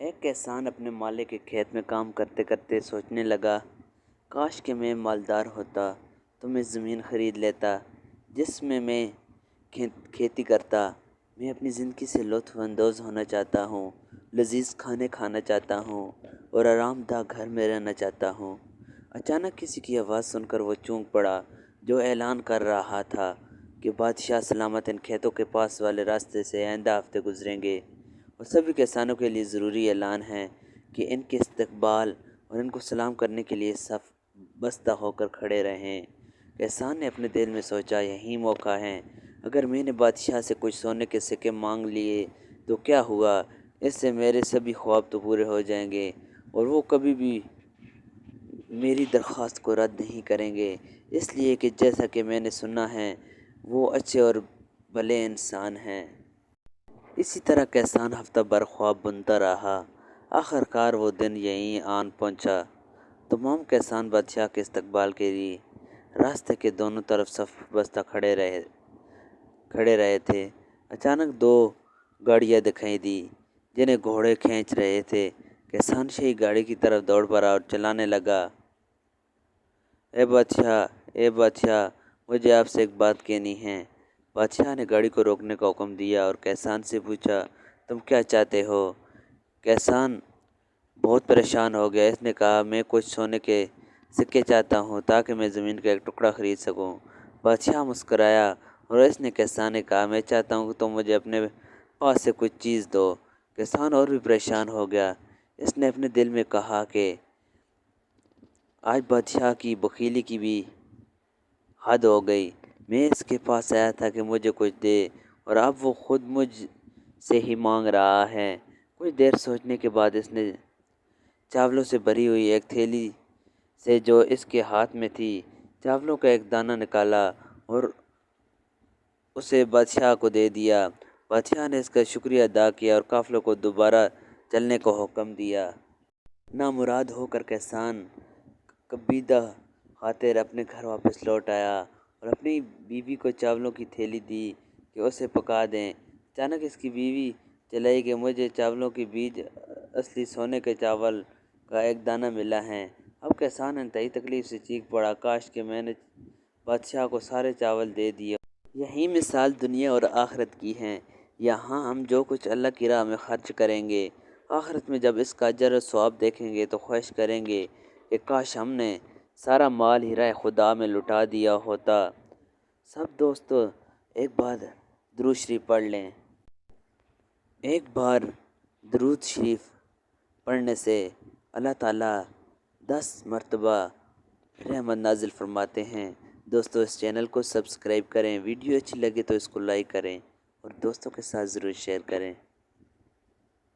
ایک کسان اپنے مالے کے کھیت میں کام کرتے کرتے سوچنے لگا، کاش کہ میں مالدار ہوتا تو میں زمین خرید لیتا جس میں کھیتی کرتا۔ میں اپنی زندگی سے لطف اندوز ہونا چاہتا ہوں، لذیذ کھانے کھانا چاہتا ہوں اور آرام دہ گھر میں رہنا چاہتا ہوں۔ اچانک کسی کی آواز سن کر وہ چونک پڑا جو اعلان کر رہا تھا کہ بادشاہ سلامت ان کھیتوں کے پاس والے راستے سے آئندہ ہفتے گزریں گے اور سبھی کسانوں کے لیے ضروری اعلان ہے کہ ان کے استقبال اور ان کو سلام کرنے کے لیے صف بستہ ہو کر کھڑے رہیں۔ کسان نے اپنے دل میں سوچا، یہی موقع ہے۔ اگر میں نے بادشاہ سے کچھ سونے کے سکے مانگ لیے تو کیا ہوا؟ اس سے میرے سبھی خواب تو پورے ہو جائیں گے اور وہ کبھی بھی میری درخواست کو رد نہیں کریں گے، اس لیے کہ جیسا کہ میں نے سنا ہے وہ اچھے اور بھلے انسان ہیں۔ اسی طرح کسان ہفتہ بھر خواب بنتا رہا۔ آخر کار وہ دن یہیں آن پہنچا۔ تمام کسان بادشاہ کے استقبال کے لیے راستے کے دونوں طرف صف بستہ کھڑے رہے تھے۔ اچانک دو گاڑیاں دکھائی دی جنہیں گھوڑے کھینچ رہے تھے۔ کسان شاہی گاڑی کی طرف دوڑ پڑا اور چلانے لگا، اے بادشاہ، مجھے آپ سے ایک بات کہنی ہے۔ بادشاہ نے گاڑی کو روکنے کا حکم دیا اور کسان سے پوچھا، تم کیا چاہتے ہو؟ کسان بہت پریشان ہو گیا۔ اس نے کہا، میں کچھ سونے کے سکے چاہتا ہوں تاکہ میں زمین کا ایک ٹکڑا خرید سکوں۔ بادشاہ مسکرایا اور اس نے کسان نے کہا، میں چاہتا ہوں کہ تم مجھے اپنے پاس سے کچھ چیز دو۔ کسان اور بھی پریشان ہو گیا۔ اس نے اپنے دل میں کہا کہ آج بادشاہ کی بخیلی کی بھی حد ہو گئی۔ میں اس کے پاس آیا تھا کہ مجھے کچھ دے اور اب وہ خود مجھ سے ہی مانگ رہا ہے۔ کچھ دیر سوچنے کے بعد اس نے چاولوں سے بھری ہوئی ایک تھیلی سے جو اس کے ہاتھ میں تھی چاولوں کا ایک دانہ نکالا اور اسے بادشاہ کو دے دیا۔ بادشاہ نے اس کا شکریہ ادا کیا اور قافلے کو دوبارہ چلنے کا حکم دیا۔ نامراد ہو کر کسان کبیدہ خاطر اپنے گھر واپس لوٹ آیا اور اپنی بیوی کو چاولوں کی تھیلی دی کہ اسے پکا دیں۔ اچانک اس کی بیوی چلائی کہ مجھے چاولوں کے بیچ اصلی سونے کے چاول کا ایک دانہ ملا ہے۔ اب کسان انتہائی تکلیف سے چیخ پڑا، کاش کہ میں نے بادشاہ کو سارے چاول دے دیے۔ یہی مثال دنیا اور آخرت کی ہے۔ یہاں ہم جو کچھ اللہ کی راہ میں خرچ کریں گے، آخرت میں جب اس کا اجر و ثواب دیکھیں گے تو خواہش کریں گے کہ کاش ہم نے سارا مال ہی راہ خدا میں لٹا دیا ہوتا۔ سب دوستو ایک بار درود شریف پڑھ لیں۔ ایک بار درود شریف پڑھنے سے اللہ تعالیٰ 10 مرتبہ رحمت نازل فرماتے ہیں۔ دوستو اس چینل کو سبسکرائب کریں، ویڈیو اچھی لگے تو اس کو لائک کریں اور دوستوں کے ساتھ ضرور شیئر کریں۔